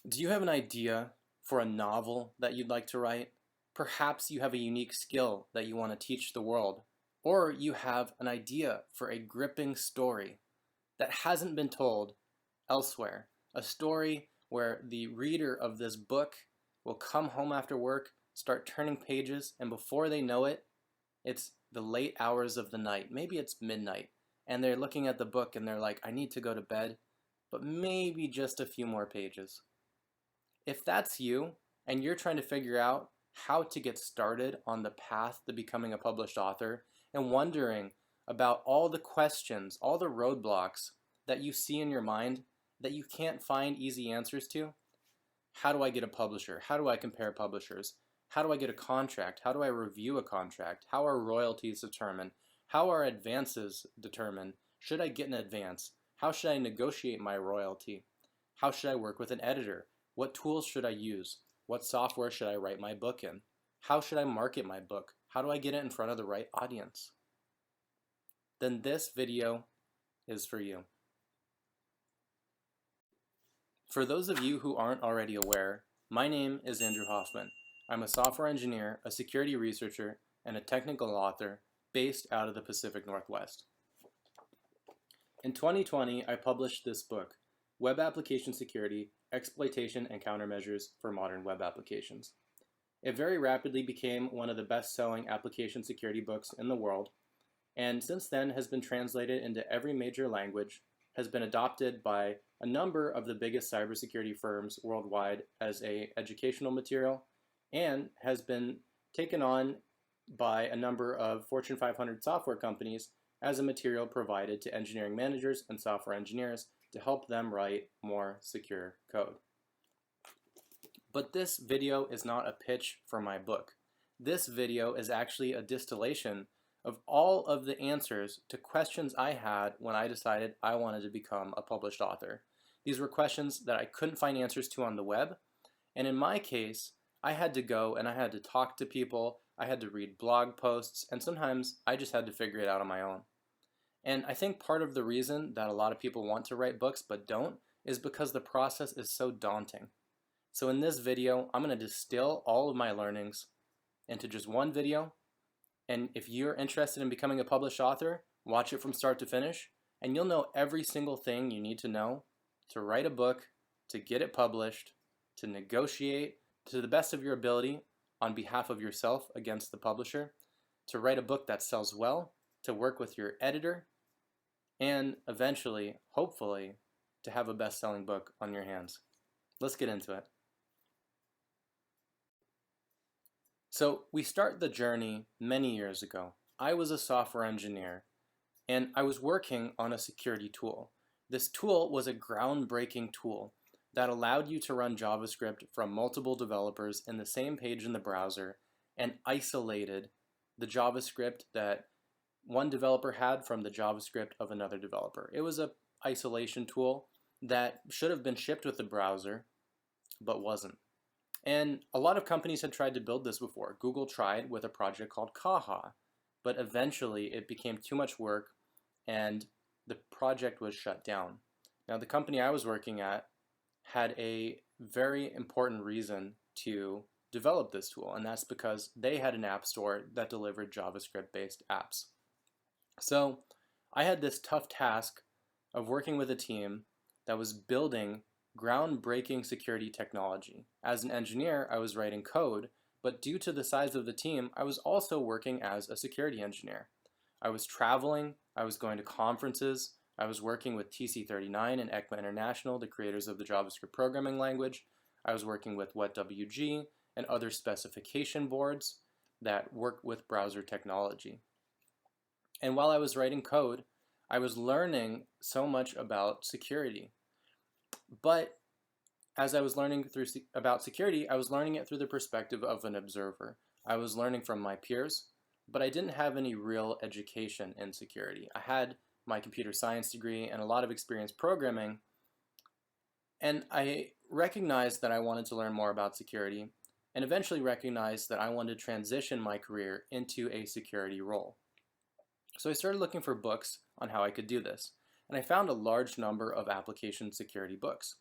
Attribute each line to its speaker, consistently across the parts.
Speaker 1: Do you have an idea for a novel that you'd like to write? Perhaps you have a unique skill that you want to teach the world, or you have an idea for a gripping story that hasn't been told elsewhere. A story where the reader of this book will come home after work, start turning pages, and before they know it, it's the late hours of the night. Maybe it's midnight, and they're looking at the book and they're like, I need to go to bed, but maybe just a few more pages. If that's you and you're trying to figure out how to get started on the path to becoming a published author and wondering about all the questions, all the roadblocks that you see in your mind that you can't find easy answers to, how do I get a publisher? How do I compare publishers? How do I get a contract? How do I review a contract? How are royalties determined? How are advances determined? Should I get an advance? How should I negotiate my royalty? How should I work with an editor? What tools should I use? What software should I write my book in? How should I market my book? How do I get it in front of the right audience? Then this video is for you. For those of you who aren't already aware, my name is Andrew Hoffman. I'm a software engineer, a security researcher, and a technical author based out of the Pacific Northwest. In 2020, I published this book, Web Application Security, Exploitation and Countermeasures for Modern Web Applications. It very rapidly became one of the best-selling application security books in the world, and since then has been translated into every major language, has been adopted by a number of the biggest cybersecurity firms worldwide as an educational material, and has been taken on by a number of Fortune 500 software companies as a material provided to engineering managers and software engineers to help them write more secure code. But this video is not a pitch for my book. This video is actually a distillation of all of the answers to questions I had when I decided I wanted to become a published author. These were questions that I couldn't find answers to on the web, and in my case, I had to go and I had to talk to people, I had to read blog posts, and sometimes I just had to figure it out on my own. And I think part of the reason that a lot of people want to write books but don't is because the process is so daunting. So in this video, I'm going to distill all of my learnings into just one video. And if you're interested in becoming a published author, watch it from start to finish, and you'll know every single thing you need to know to write a book, to get it published, to negotiate to the best of your ability on behalf of yourself against the publisher, to write a book that sells well, to work with your editor, and eventually, hopefully, to have a best-selling book on your hands. Let's get into it. So we start the journey many years ago. I was a software engineer, and I was working on a security tool. This tool was a groundbreaking tool that allowed you to run JavaScript from multiple developers in the same page in the browser and isolated the JavaScript that one developer had from the JavaScript of another developer. It was an isolation tool that should have been shipped with the browser, but wasn't. And a lot of companies had tried to build this before. Google tried with a project called Kaha, but eventually it became too much work and the project was shut down. Now the company I was working at had a very important reason to develop this tool, and that's because they had an app store that delivered JavaScript-based apps. So I had this tough task of working with a team that was building groundbreaking security technology. As an engineer, I was writing code, but due to the size of the team, I was also working as a security engineer. I was traveling, I was going to conferences, I was working with TC39 and ECMA International, the creators of the JavaScript programming language. I was working with WetWG and other specification boards that work with browser technology. And while I was writing code, I was learning so much about security. But as I was learning about security, I was learning it through the perspective of an observer. I was learning from my peers, but I didn't have any real education in security. I had my computer science degree and a lot of experience programming, and I recognized that I wanted to learn more about security, and eventually recognized that I wanted to transition my career into a security role. So I started looking for books on how I could do this, and I found a large number of application security books.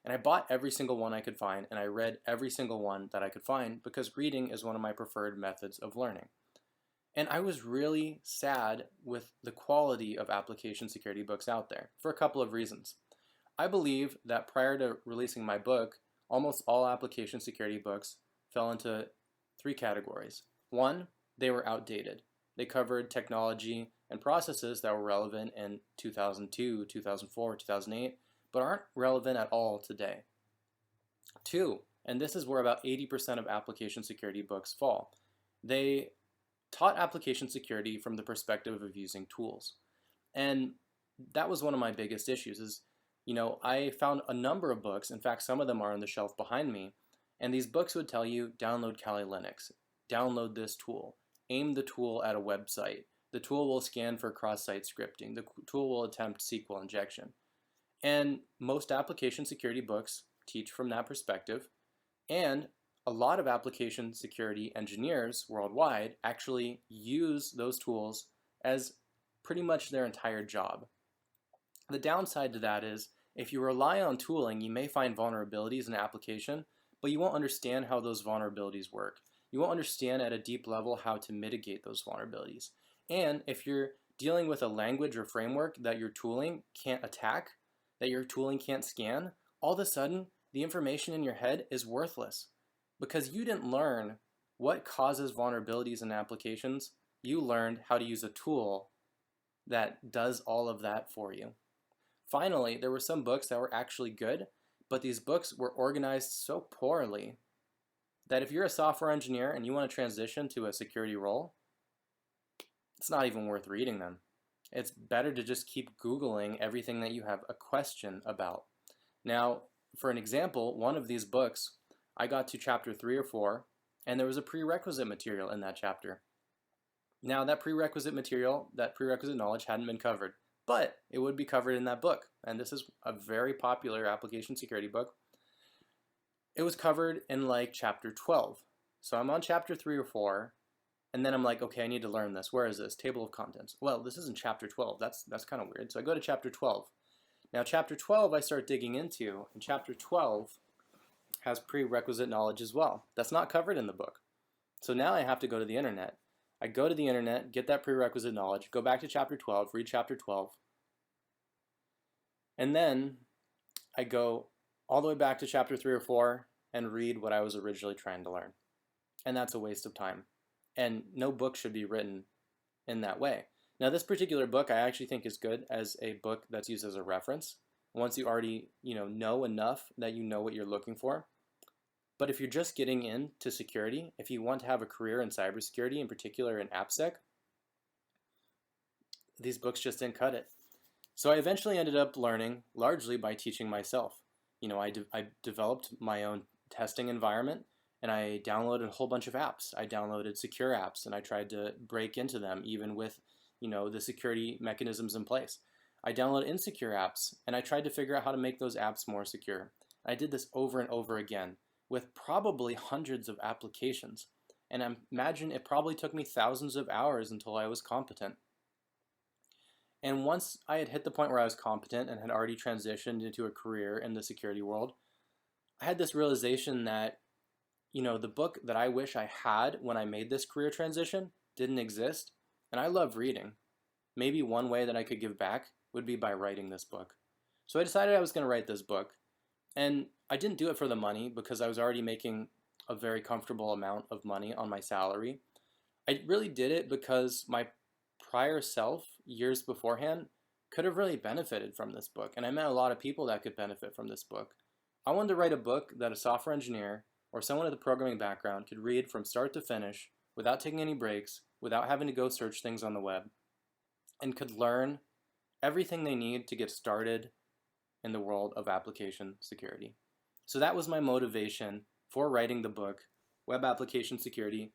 Speaker 1: And I bought every single one I could find, and I read every single one that I could find because reading is one of my preferred methods of learning. And I was really sad with the quality of application security books out there for a couple of reasons. I believe that prior to releasing my book, almost all application security books fell into three categories. One, they were outdated. They covered technology and processes that were relevant in 2002, 2004, 2008, but aren't relevant at all today. Two, and this is where about 80% of application security books fall, they taught application security from the perspective of using tools. And that was one of my biggest issues is, I found a number of books, in fact, some of them are on the shelf behind me, and these books would tell you, download Kali Linux, download this tool, aim the tool at a website, the tool will scan for cross-site scripting, the tool will attempt SQL injection. And most application security books teach from that perspective, and a lot of application security engineers worldwide actually use those tools as pretty much their entire job. The downside to that is if you rely on tooling, you may find vulnerabilities in an application, but you won't understand how those vulnerabilities work. You won't understand at a deep level how to mitigate those vulnerabilities. And if you're dealing with a language or framework that your tooling can't attack, that your tooling can't scan, all of a sudden the information in your head is worthless because you didn't learn what causes vulnerabilities in applications. You learned how to use a tool that does all of that for you. Finally, there were some books that were actually good, but these books were organized so poorly that if you're a software engineer and you want to transition to a security role, it's not even worth reading them. It's better to just keep Googling everything that you have a question about. Now, for an example, one of these books, I got to chapter 3 or 4, and there was a prerequisite material in that chapter. Now, that prerequisite material, that prerequisite knowledge hadn't been covered, but it would be covered in that book. And this is a very popular application security book. It was covered in like chapter 12. So I'm on chapter 3 or 4, and then I'm like, okay, I need to learn this. Where is this? Table of contents. Well, this isn't chapter 12. That's kind of weird. So I go to chapter 12. Now, chapter 12 I start digging into, and chapter 12 has prerequisite knowledge as well. That's not covered in the book. So now I have to go to the internet. I go to the internet, get that prerequisite knowledge, go back to chapter 12, read chapter 12, and then I go all the way back to chapter 3 or 4 and read what I was originally trying to learn. And that's a waste of time. And no book should be written in that way. Now, this particular book I actually think is good as a book that's used as a reference. Once you already know enough that you know what you're looking for. But if you're just getting into security, if you want to have a career in cybersecurity, in particular in AppSec, these books just didn't cut it. So I eventually ended up learning largely by teaching myself. I developed my own testing environment, and I downloaded a whole bunch of apps. I downloaded secure apps, and I tried to break into them even with the security mechanisms in place. I downloaded insecure apps, and I tried to figure out how to make those apps more secure. I did this over and over again with probably hundreds of applications. And I imagine it probably took me thousands of hours until I was competent. And once I had hit the point where I was competent and had already transitioned into a career in the security world, I had this realization that, the book that I wish I had when I made this career transition didn't exist. And I love reading. Maybe one way that I could give back would be by writing this book. So I decided I was going to write this book. And I didn't do it for the money because I was already making a very comfortable amount of money on my salary. I really did it because my prior self, years beforehand, could have really benefited from this book. And I met a lot of people that could benefit from this book. I wanted to write a book that a software engineer or someone with a programming background could read from start to finish without taking any breaks, without having to go search things on the web, and could learn everything they need to get started in the world of application security. So that was my motivation for writing the book, Web Application Security,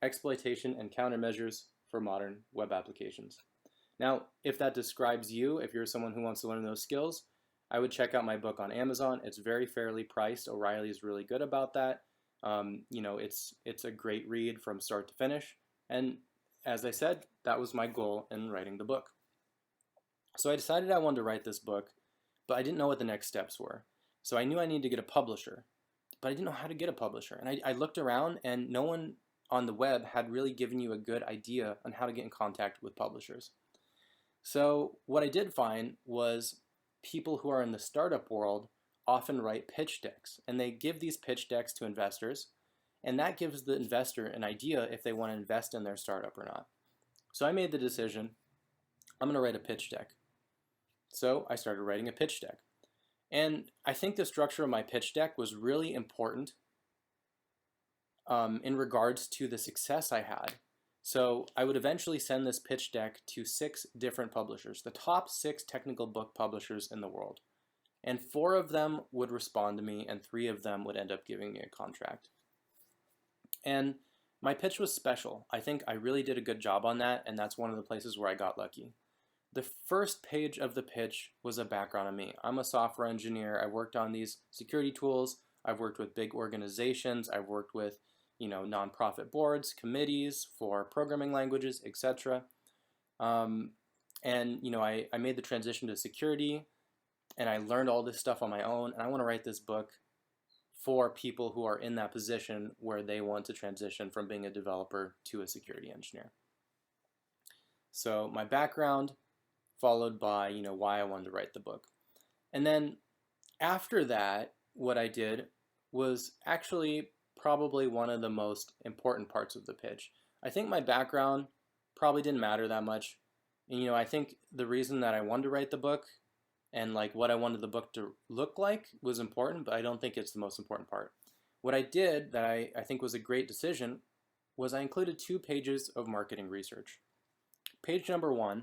Speaker 1: Exploitation and Countermeasures for Modern Web Applications. Now, if that describes you, if you're someone who wants to learn those skills, I would check out my book on Amazon. It's very fairly priced. O'Reilly is really good about that. It's a great read from start to finish. And as I said, that was my goal in writing the book. So I decided I wanted to write this book, but I didn't know what the next steps were. So I knew I needed to get a publisher, but I didn't know how to get a publisher. And I looked around, and no one on the web had really given you a good idea on how to get in contact with publishers. So what I did find was people who are in the startup world often write pitch decks, and they give these pitch decks to investors, and that gives the investor an idea if they want to invest in their startup or not. So I made the decision, I'm going to write a pitch deck. So I started writing a pitch deck. And I think the structure of my pitch deck was really important in regards to the success I had. So I would eventually send this pitch deck to 6 different publishers, the top 6 technical book publishers in the world. And 4 of them would respond to me, and 3 of them would end up giving me a contract. And my pitch was special. I think I really did a good job on that, and that's one of the places where I got lucky. The first page of the pitch was a background on me. I'm a software engineer. I worked on these security tools. I've worked with big organizations. I've worked with, nonprofit boards, committees for programming languages, etc. I made the transition to security, and I learned all this stuff on my own. And I want to write this book for people who are in that position where they want to transition from being a developer to a security engineer. So my background, followed by why I wanted to write the book. And then after that, what I did was actually probably one of the most important parts of the pitch. I think my background probably didn't matter that much. And, I think the reason that I wanted to write the book and what I wanted the book to look like was important, but I don't think it's the most important part. What I did that I think was a great decision was I included 2 pages of marketing research. Page number 1,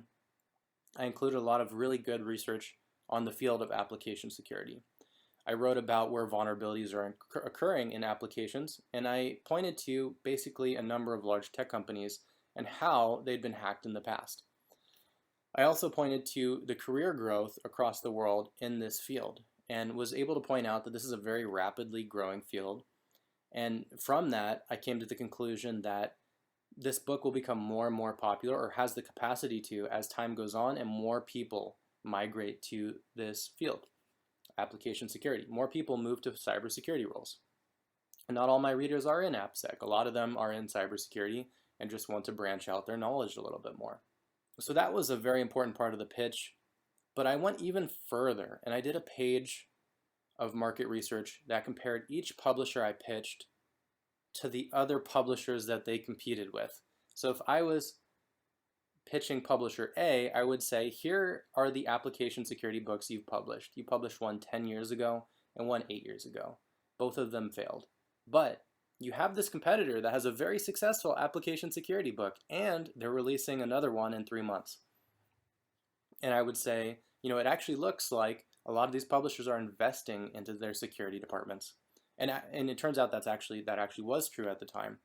Speaker 1: I included a lot of really good research on the field of application security. I wrote about where vulnerabilities are occurring in applications, and I pointed to basically a number of large tech companies and how they'd been hacked in the past. I also pointed to the career growth across the world in this field and was able to point out that this is a very rapidly growing field. And from that, I came to the conclusion that this book will become more and more popular, or has the capacity to, as time goes on and more people migrate to this field, application security. More people move to cybersecurity roles. And not all my readers are in AppSec. A lot of them are in cybersecurity and just want to branch out their knowledge a little bit more. So that was a very important part of the pitch, but I went even further, and I did a page of market research that compared each publisher I pitched to the other publishers that they competed with. So if I was pitching publisher A, I would say, here are the application security books you've published. You published one 10 years ago and one 8 years ago. Both of them failed. But you have this competitor that has a very successful application security book, and they're releasing another one in 3 months. And I would say, it actually looks like a lot of these publishers are investing into their security departments. And it turns out that actually was true at the time.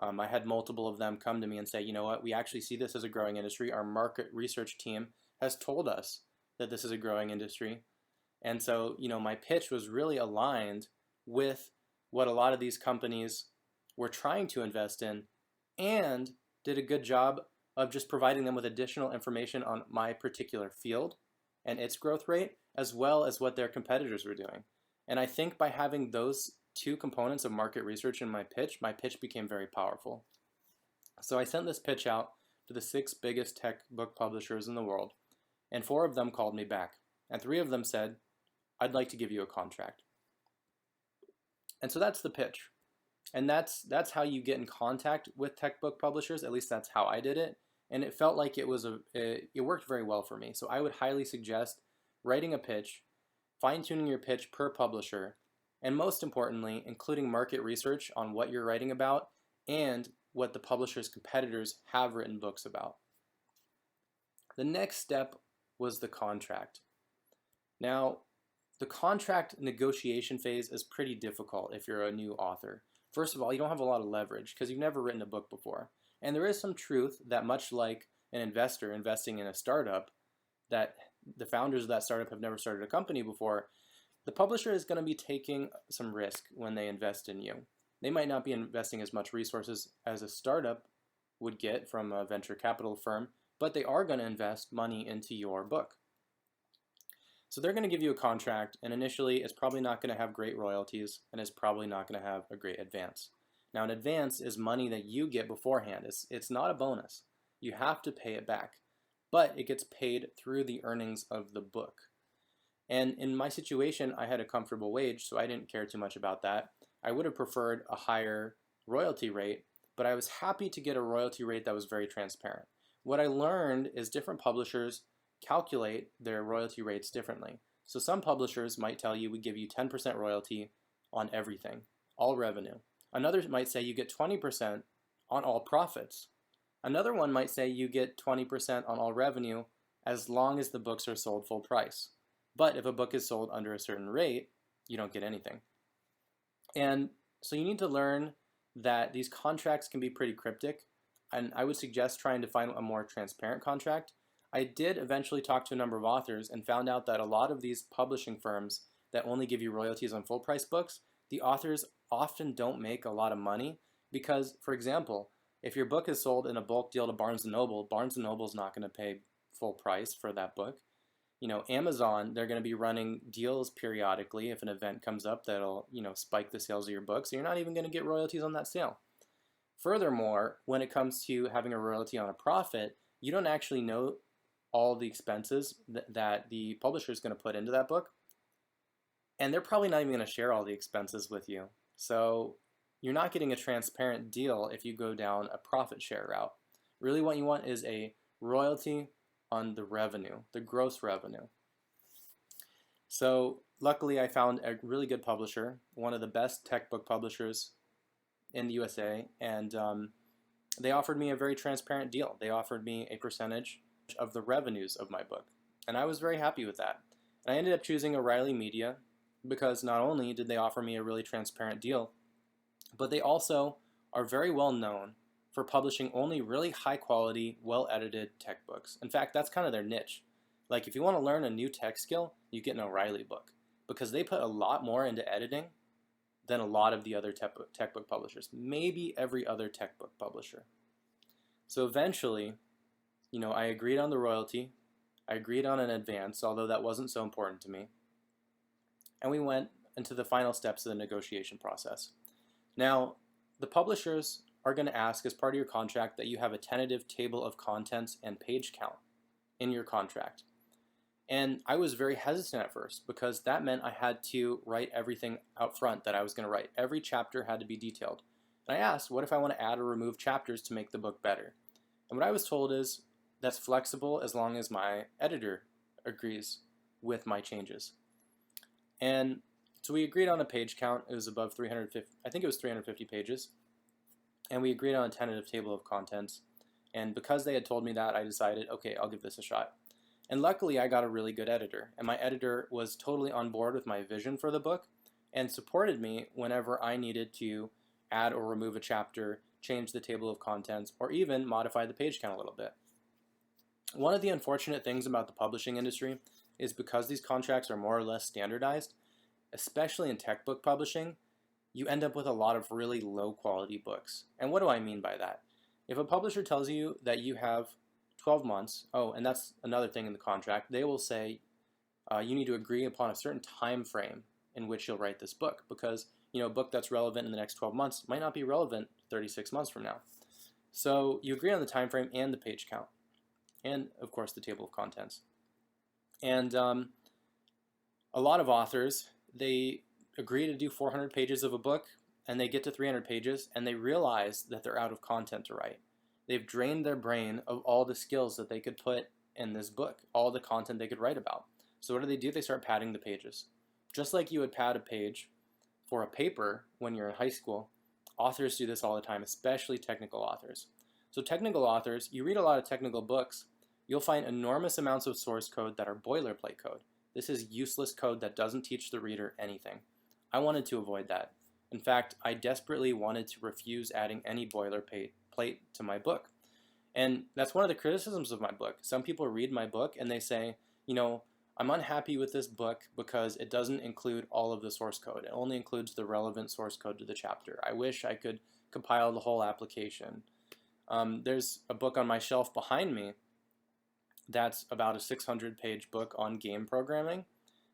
Speaker 1: I had multiple of them come to me and say, you know what, we actually see this as a growing industry. Our market research team has told us that this is a growing industry. And so, my pitch was really aligned with what a lot of these companies were trying to invest in, and did a good job of just providing them with additional information on my particular field and its growth rate, as well as what their competitors were doing. And I think by having those 2 components of market research in my pitch became very powerful. So I sent this pitch out to the 6 biggest tech book publishers in the world, and 4 of them called me back, and 3 of them said, I'd like to give you a contract. And so that's the pitch. And that's how you get in contact with tech book publishers. At least that's how I did it. And it felt like it worked very well for me. So I would highly suggest writing a pitch, fine-tuning your pitch per publisher, and most importantly, including market research on what you're writing about and what the publisher's competitors have written books about. The next step was the contract. Now, the contract negotiation phase is pretty difficult if you're a new author. First of all, you don't have a lot of leverage because you've never written a book before. And there is some truth that, much like an investor investing in a startup, that the founders of that startup have never started a company before, the publisher is going to be taking some risk when they invest in you. They might not be investing as much resources as a startup would get from a venture capital firm, but they are going to invest money into your book. So they're going to give you a contract, and initially it's probably not going to have great royalties, and it's probably not going to have a great advance. Now, an advance is money that you get beforehand. It's not a bonus. You have to pay it back, but it gets paid through the earnings of the book. And in my situation, I had a comfortable wage, so I didn't care too much about that. I would have preferred a higher royalty rate, but I was happy to get a royalty rate that was very transparent. What I learned is different publishers calculate their royalty rates differently. So some publishers might tell you we give you 10% royalty on everything, all revenue. Another might say you get 20% on all profits. Another one might say you get 20% on all revenue as long as the books are sold full price. But if a book is sold under a certain rate, you don't get anything. And so you need to learn that these contracts can be pretty cryptic, and I would suggest trying to find a more transparent contract. I did eventually talk to a number of authors and found out that a lot of these publishing firms that only give you royalties on full price books, the authors often don't make a lot of money because, for example, if your book is sold in a bulk deal to Barnes & Noble, Barnes & Noble is not going to pay full price for that book. Amazon, they're going to be running deals periodically if an event comes up that'll, spike the sales of your book. So you're not even going to get royalties on that sale. Furthermore, when it comes to having a royalty on a profit, you don't actually know all the expenses that the publisher is going to put into that book. And they're probably not even going to share all the expenses with you. So you're not getting a transparent deal if you go down a profit share route. Really what you want is a royalty on the revenue, the gross revenue. So luckily I found a really good publisher, one of the best tech book publishers in the USA, and they offered me a very transparent deal. They offered me a percentage of the revenues of my book, and I was very happy with that. And I ended up choosing O'Reilly Media because not only did they offer me a really transparent deal, but they also are very well known for publishing only really high quality, well-edited tech books. In fact, that's kind of their niche. Like if you want to learn a new tech skill, you get an O'Reilly book because they put a lot more into editing than a lot of the other tech book publishers, maybe every other tech book publisher. So eventually, I agreed on the royalty, I agreed on an advance, although that wasn't so important to me, and we went into the final steps of the negotiation process. Now, the publishers are going to ask as part of your contract that you have a tentative table of contents and page count in your contract. And I was very hesitant at first because that meant I had to write everything out front that I was going to write. Every chapter had to be detailed. And I asked, what if I want to add or remove chapters to make the book better? And what I was told is that's flexible as long as my editor agrees with my changes. And so we agreed on a page count. It was above 350, I think it was 350 pages. And we agreed on a tentative table of contents. And because they had told me that, I decided, okay, I'll give this a shot. And luckily, I got a really good editor. And my editor was totally on board with my vision for the book and supported me whenever I needed to add or remove a chapter, change the table of contents, or even modify the page count a little bit. One of the unfortunate things about the publishing industry is because these contracts are more or less standardized, especially in tech book publishing, you end up with a lot of really low quality books. And what do I mean by that? If a publisher tells you that you have 12 months, and that's another thing in the contract, they will say you need to agree upon a certain time frame in which you'll write this book because a book that's relevant in the next 12 months might not be relevant 36 months from now. So you agree on the time frame and the page count and of course the table of contents. And a lot of authors, they agree to do 400 pages of a book and they get to 300 pages and they realize that they're out of content to write. They've drained their brain of all the skills that they could put in this book, all the content they could write about. So what do? They start padding the pages. Just like you would pad a page for a paper when you're in high school, authors do this all the time, especially technical authors. So technical authors, you read a lot of technical books, you'll find enormous amounts of source code that are boilerplate code. This is useless code that doesn't teach the reader anything. I wanted to avoid that. In fact, I desperately wanted to refuse adding any boilerplate to my book. And that's one of the criticisms of my book. Some people read my book and they say, I'm unhappy with this book because it doesn't include all of the source code. It only includes the relevant source code to the chapter. I wish I could compile the whole application. There's a book on my shelf behind me that's about a 600-page book on game programming.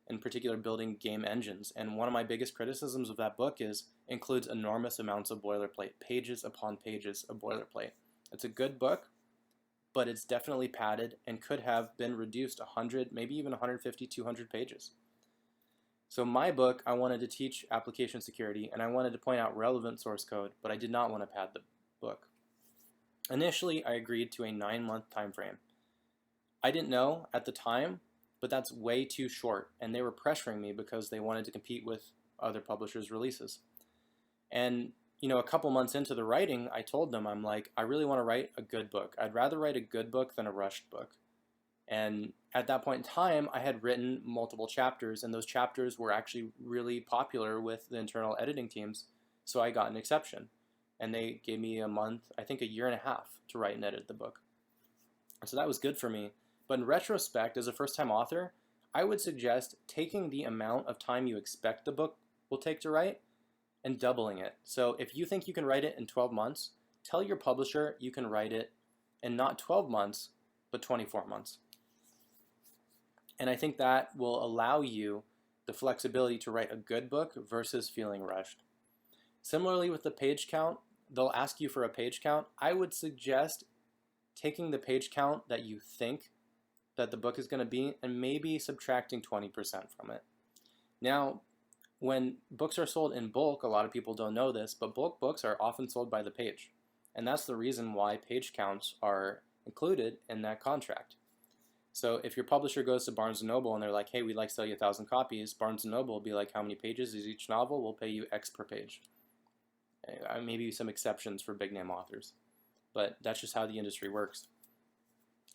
Speaker 1: in particular building game engines. And one of my biggest criticisms of that book is includes enormous amounts of boilerplate, pages upon pages of boilerplate. It's a good book, but it's definitely padded and could have been reduced 100, maybe even 150, 200 pages. So my book, I wanted to teach application security, and I wanted to point out relevant source code, but I did not want to pad the book. Initially, I agreed to a 9-month time frame. I didn't know at the time, but that's way too short, and they were pressuring me because they wanted to compete with other publishers' releases. And a couple months into the writing, I told them, I'm like, I really want to write a good book. I'd rather write a good book than a rushed book. And at that point in time, I had written multiple chapters, and those chapters were actually really popular with the internal editing teams, so I got an exception. And they gave me a month, I think a year and a half, to write and edit the book. So that was good for me. But in retrospect, as a first-time author, I would suggest taking the amount of time you expect the book will take to write and doubling it. So if you think you can write it in 12 months, tell your publisher you can write it in not 12 months, but 24 months. And I think that will allow you the flexibility to write a good book versus feeling rushed. Similarly with the page count, they'll ask you for a page count. I would suggest taking the page count that you think that the book is going to be and maybe subtracting 20% from it. Now, when books are sold in bulk, a lot of people don't know this, but bulk books are often sold by the page. And that's the reason why page counts are included in that contract. So if your publisher goes to Barnes & Noble and they're like, hey, we'd like to sell you 1,000 copies, Barnes & Noble will be like, how many pages is each novel? We'll pay you X per page. Maybe some exceptions for big name authors, but that's just how the industry works.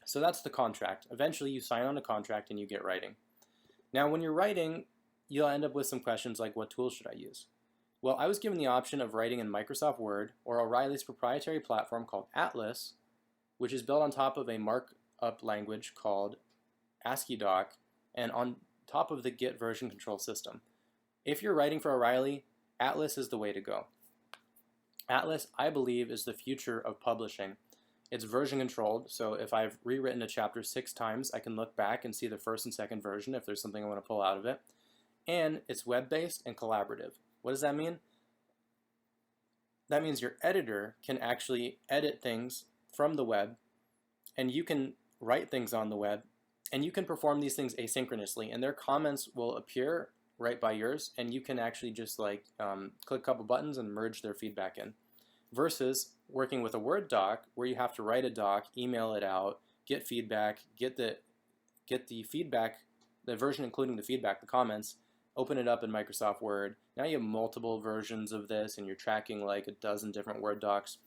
Speaker 1: So that's the contract. Eventually you sign on a contract and you get writing. Now when you're writing, you'll end up with some questions like, what tools should I use? Well, I was given the option of writing in Microsoft Word or O'Reilly's proprietary platform called Atlas, which is built on top of a markup language called AsciiDoc and on top of the Git version control system. If you're writing for O'Reilly, Atlas is the way to go. Atlas, I believe, is the future of publishing. It's version controlled, so if I've rewritten a chapter 6 times, I can look back and see the first and second version if there's something I want to pull out of it. And it's web-based and collaborative. What does that mean? That means your editor can actually edit things from the web, and you can write things on the web, and you can perform these things asynchronously, and their comments will appear right by yours, and you can actually just click a couple buttons and merge their feedback in. Versus working with a Word doc where you have to write a doc, email it out, get feedback, get the feedback, the version including the feedback, the comments, open it up in Microsoft Word. Now you have multiple versions of this and you're tracking like a dozen different Word docs.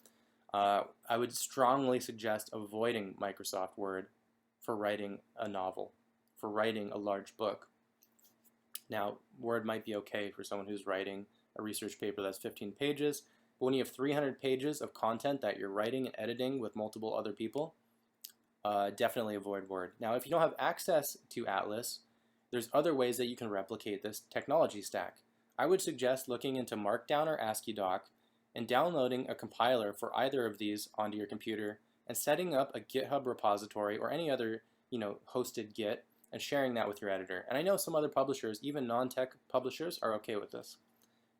Speaker 1: I would strongly suggest avoiding Microsoft Word for writing a novel, for writing a large book. Now, Word might be okay for someone who's writing a research paper that's 15 pages, but when you have 300 pages of content that you're writing and editing with multiple other people, definitely avoid Word. Now, if you don't have access to Atlas, there's other ways that you can replicate this technology stack. I would suggest looking into Markdown or AsciiDoc and downloading a compiler for either of these onto your computer and setting up a GitHub repository or any other hosted Git and sharing that with your editor. And I know some other publishers, even non-tech publishers, are okay with this.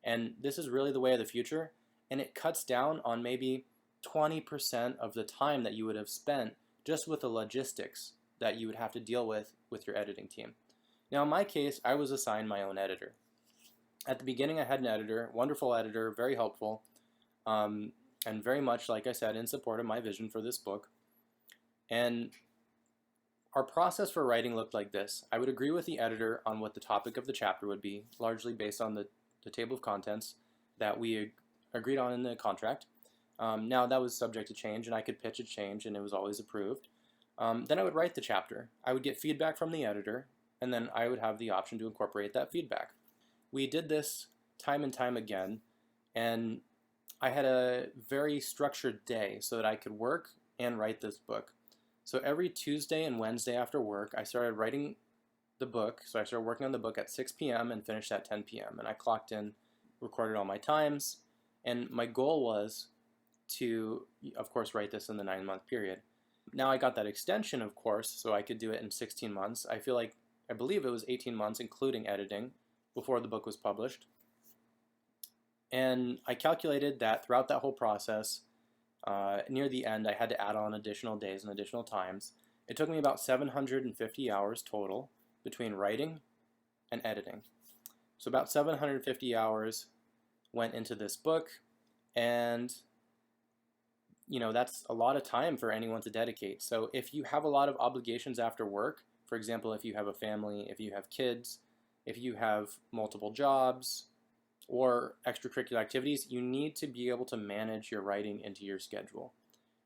Speaker 1: And this is really the way of the future, and it cuts down on maybe 20% of the time that you would have spent just with the logistics that you would have to deal with your editing team. Now in my case, I was assigned my own editor. At the beginning I had an editor, wonderful editor, very helpful, and very much, like I said, in support of my vision for this book. And our process for writing looked like this. I would agree with the editor on what the topic of the chapter would be, largely based on the table of contents that we agreed on in the contract. Now that was subject to change, and I could pitch a change, and it was always approved. Then I would write the chapter. I would get feedback from the editor, and then I would have the option to incorporate that feedback. We did this time and time again, and I had a very structured day so that I could work and write this book. So every Tuesday and Wednesday after work, I started writing the book. So I started working on the book at 6 p.m. and finished at 10 p.m. And I clocked in, recorded all my times, and my goal was to, of course, write this in the 9-month period. Now I got that extension, of course, so I could do it in 16 months. I feel like I believe it was 18 months, including editing, before the book was published. And I calculated that throughout that whole process, near the end, I had to add on additional days and additional times. It took me about 750 hours total between writing and editing. So about 750 hours went into this book, and that's a lot of time for anyone to dedicate. So if you have a lot of obligations after work, for example, if you have a family, if you have kids, if you have multiple jobs or extracurricular activities, you need to be able to manage your writing into your schedule.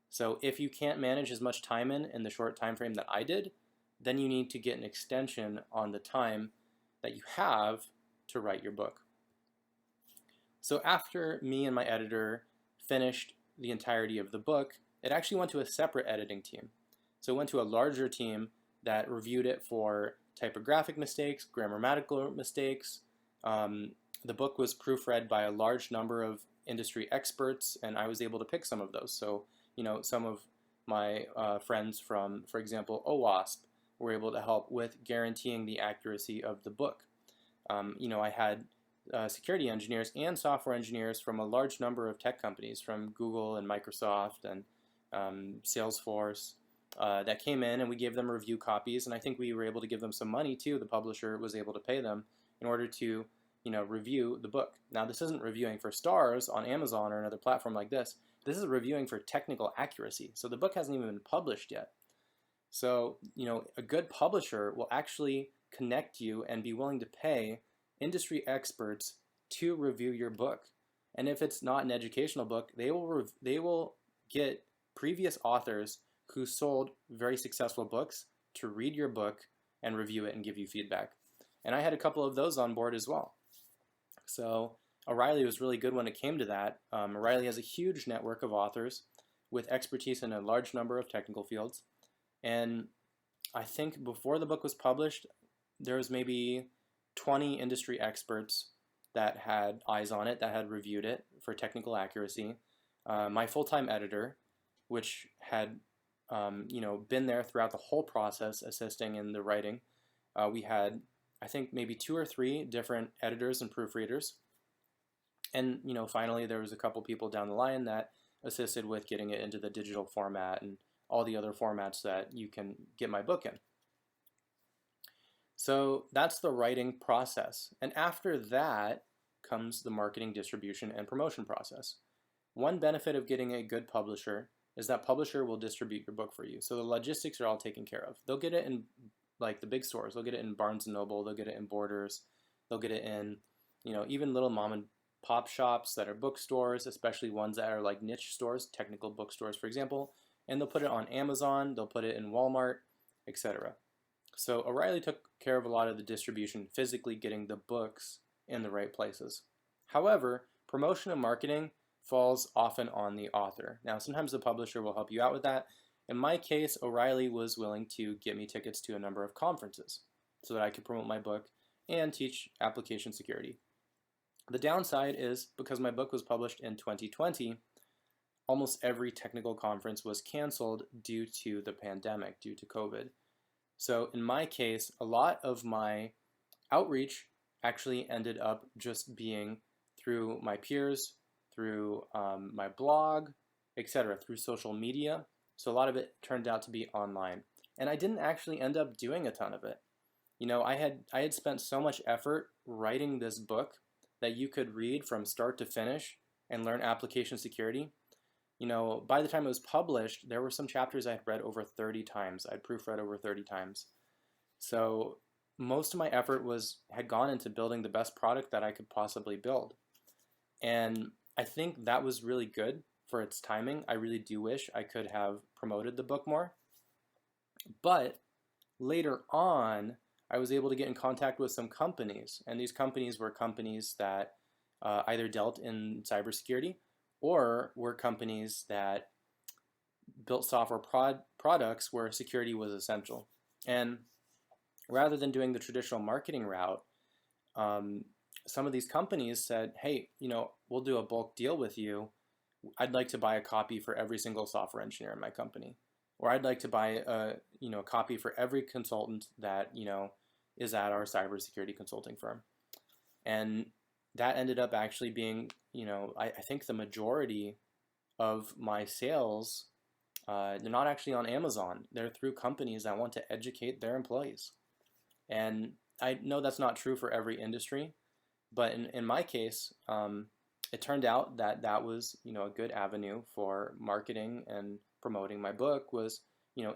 Speaker 1: So if you can't manage as much time in the short time frame that I did, then you need to get an extension on the time that you have to write your book. So after me and my editor finished the entirety of the book, it actually went to a separate editing team. So it went to a larger team that reviewed it for typographic mistakes, grammatical mistakes. The book was proofread by a large number of industry experts, and I was able to pick some of those. So, some of my friends from, for example, OWASP were able to help with guaranteeing the accuracy of the book. I had security engineers and software engineers from a large number of tech companies, from Google and Microsoft and Salesforce, that came in, and we gave them review copies, and I think we were able to give them some money too. The publisher was able to pay them in order to review the book. Now, this isn't reviewing for stars on Amazon or another platform like this. This is reviewing for technical accuracy. So the book hasn't even been published yet. So, a good publisher will actually connect you and be willing to pay industry experts to review your book. And if it's not an educational book, they will get previous authors who sold very successful books to read your book and review it and give you feedback. And I had a couple of those on board as well. So O'Reilly was really good when it came to that. O'Reilly has a huge network of authors with expertise in a large number of technical fields. And I think before the book was published, there was maybe 20 industry experts that had eyes on it, that had reviewed it for technical accuracy. My full-time editor, which had been there throughout the whole process, assisting in the writing. We had, I think, maybe 2 or 3 different editors and proofreaders. And, finally, there was a couple people down the line that assisted with getting it into the digital format and all the other formats that you can get my book in. So that's the writing process. And after that comes the marketing, distribution, and promotion process. One benefit of getting a good publisher is that publisher will distribute your book for you. So the logistics are all taken care of. They'll get it in like the big stores. They'll get it in Barnes & Noble. They'll get it in Borders. They'll get it in, even little mom and pop shops that are bookstores, especially ones that are like niche stores, technical bookstores, for example. And they'll put it on Amazon. They'll put it in Walmart, etc. So O'Reilly took care of a lot of the distribution, physically getting the books in the right places. However, promotion and marketing falls often on the author. Now, sometimes the publisher will help you out with that. In my case, O'Reilly was willing to get me tickets to a number of conferences so that I could promote my book and teach application security. The downside is, because my book was published in 2020, almost every technical conference was canceled due to the pandemic, due to COVID. So in my case, a lot of my outreach actually ended up just being through my peers, through my blog, etc., through social media. So a lot of it turned out to be online. And I didn't actually end up doing a ton of it. I had spent so much effort writing this book that you could read from start to finish and learn application security. By the time it was published, there were some chapters I had read over 30 times. I'd proofread over 30 times. So most of my effort had gone into building the best product that I could possibly build. And I think that was really good for its timing. I really do wish I could have promoted the book more. But later on, I was able to get in contact with some companies. And these companies were companies that either dealt in cybersecurity or were companies that built software products where security was essential. And rather than doing the traditional marketing route, some of these companies said, hey, we'll do a bulk deal with you. I'd like to buy a copy for every single software engineer in my company. Or I'd like to buy a copy for every consultant that, is at our cybersecurity consulting firm. And that ended up actually being, I think the majority of my sales, they're not actually on Amazon. They're through companies that want to educate their employees. And I know that's not true for every industry, but in my case, it turned out that that was, a good avenue for marketing and promoting my book was,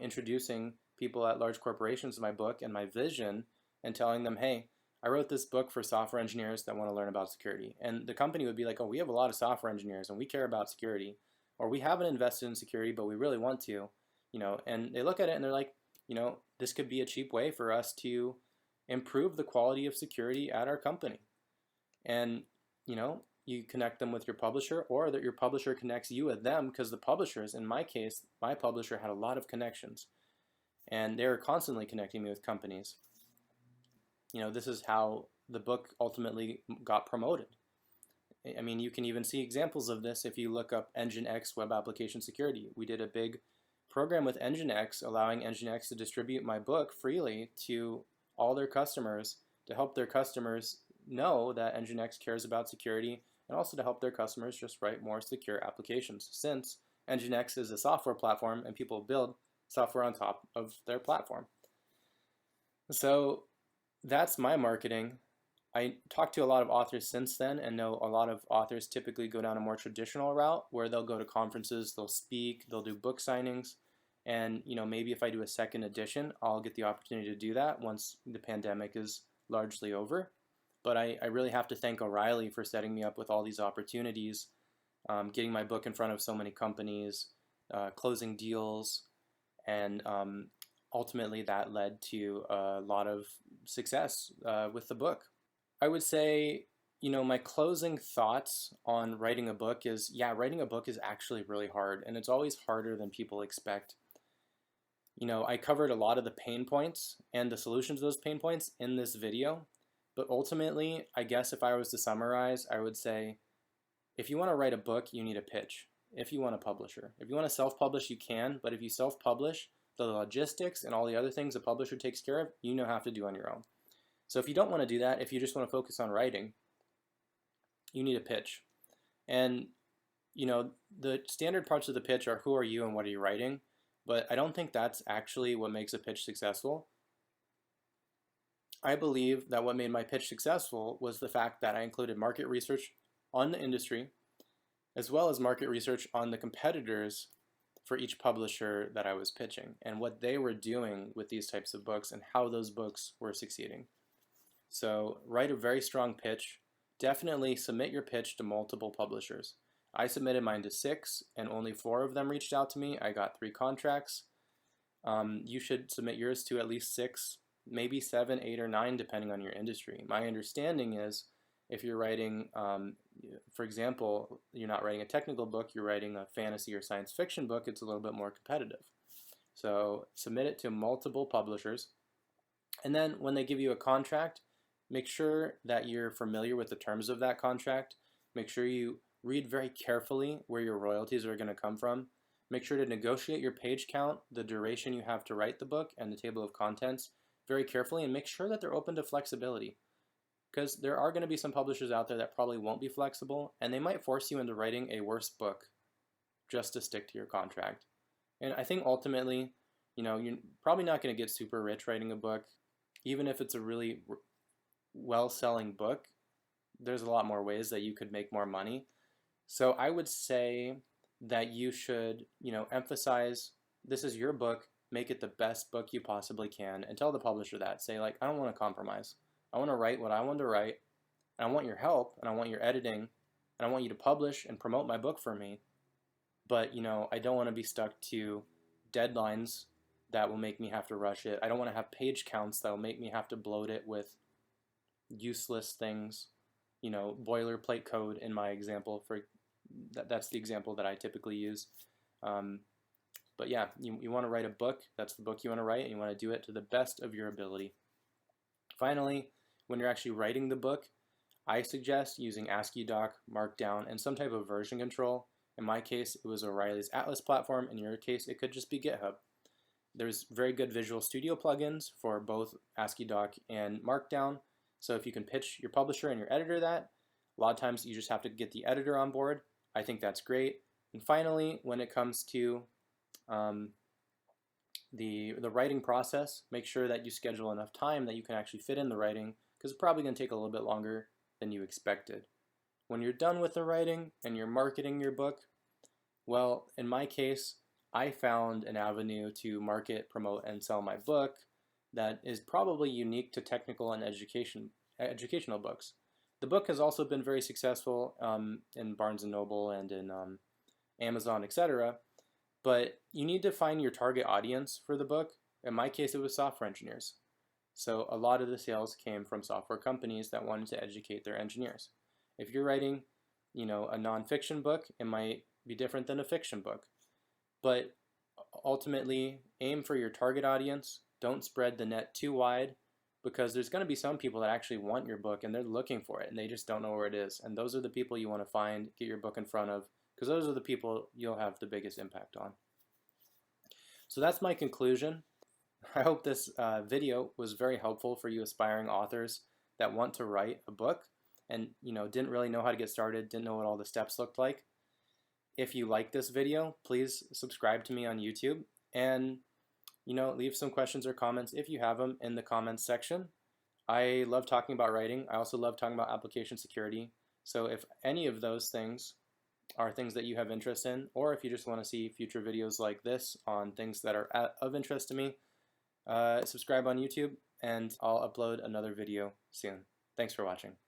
Speaker 1: introducing people at large corporations to my book and my vision and telling them, hey, I wrote this book for software engineers that want to learn about security. And the company would be like, oh, we have a lot of software engineers and we care about security, or we haven't invested in security, but we really want to, and they look at it and they're like, this could be a cheap way for us to improve the quality of security at our company. And, you connect them with your publisher, or that your publisher connects you with them, because the publishers, in my case, my publisher had a lot of connections and they were constantly connecting me with companies. This is how the book ultimately got promoted. I mean, you can even see examples of this if you look up Nginx Web Application Security. We did a big program with Nginx, allowing Nginx to distribute my book freely to all their customers, to help their customers know that Nginx cares about security, and also to help their customers just write more secure applications, since Nginx is a software platform and people build software on top of their platform. So that's my marketing. I talked to a lot of authors since then and know a lot of authors typically go down a more traditional route where they'll go to conferences, they'll speak, they'll do book signings, and maybe if I do a second edition, I'll get the opportunity to do that once the pandemic is largely over. But I really have to thank O'Reilly for setting me up with all these opportunities, getting my book in front of so many companies, closing deals, and ultimately that led to a lot of success with the book. I would say, my closing thoughts on writing a book is, yeah, writing a book is actually really hard, and it's always harder than people expect. I covered a lot of the pain points and the solutions to those pain points in this video. But ultimately, I guess if I was to summarize, I would say, if you want to write a book, you need a pitch. If you want a publisher. If you want to self-publish, you can, but if you self-publish, the logistics and all the other things a publisher takes care of, you have to do on your own. So if you don't want to do that, if you just want to focus on writing, you need a pitch. And, the standard parts of the pitch are who are you and what are you writing, but I don't think that's actually what makes a pitch successful. I believe that what made my pitch successful was the fact that I included market research on the industry, as well as market research on the competitors for each publisher that I was pitching, and what they were doing with these types of books and how those books were succeeding. So write a very strong pitch. Definitely submit your pitch to multiple publishers. I submitted mine to 6, and only 4 of them reached out to me. I got 3 contracts. You should submit yours to at least 6, maybe 7, 8, or 9, depending on your industry. My understanding is if you're writing, for example, you're not writing a technical book, you're writing a fantasy or science fiction book, it's a little bit more competitive. So submit it to multiple publishers. And then when they give you a contract, make sure that you're familiar with the terms of that contract. Make sure you read very carefully where your royalties are going to come from. Make sure to negotiate your page count, the duration you have to write the book, and the table of contents very carefully, and make sure that they're open to flexibility. Because there are going to be some publishers out there that probably won't be flexible, and they might force you into writing a worse book just to stick to your contract. And I think ultimately, you're probably not going to get super rich writing a book. Even if it's a really well-selling book, there's a lot more ways that you could make more money. So I would say that you should, emphasize this is your book, make it the best book you possibly can, and tell the publisher that. Say, like, I don't want to compromise. I want to write what I want to write, and I want your help, and I want your editing, and I want you to publish and promote my book for me. But, I don't want to be stuck to deadlines that will make me have to rush it. I don't want to have page counts that will make me have to bloat it with useless things, boilerplate code in my example. That's the example that I typically use. But yeah, you want to write a book. That's the book you want to write, and you want to do it to the best of your ability. Finally, when you're actually writing the book, I suggest using ASCII Doc, Markdown, and some type of version control. In my case, it was O'Reilly's Atlas platform. In your case, it could just be GitHub. There's very good Visual Studio plugins for both ASCII-Doc and Markdown. So if you can pitch your publisher and your editor that, a lot of times you just have to get the editor on board. I think that's great. And finally, when it comes to the writing process, make sure that you schedule enough time that you can actually fit in the writing, because it's probably going to take a little bit longer than you expected. When you're done with the writing and you're marketing your book, well, in my case, I found an avenue to market, promote, and sell my book that is probably unique to technical and educational books. The book has also been very successful in Barnes & Noble and in Amazon, etc. But you need to find your target audience for the book. In my case, it was software engineers. So a lot of the sales came from software companies that wanted to educate their engineers. If you're writing, a nonfiction book, it might be different than a fiction book. But ultimately, aim for your target audience. Don't spread the net too wide, because there's going to be some people that actually want your book and they're looking for it and they just don't know where it is. And those are the people you want to find, get your book in front of, because those are the people you'll have the biggest impact on. So that's my conclusion. I hope this video was very helpful for you aspiring authors that want to write a book and didn't really know how to get started, didn't know what all the steps looked like. If you like this video, please subscribe to me on YouTube and leave some questions or comments if you have them in the comments section. I love talking about writing. I also love talking about application security. So if any of those things are things that you have interest in, or if you just want to see future videos like this on things that are of interest to me, subscribe on YouTube and I'll upload another video soon. Thanks for watching.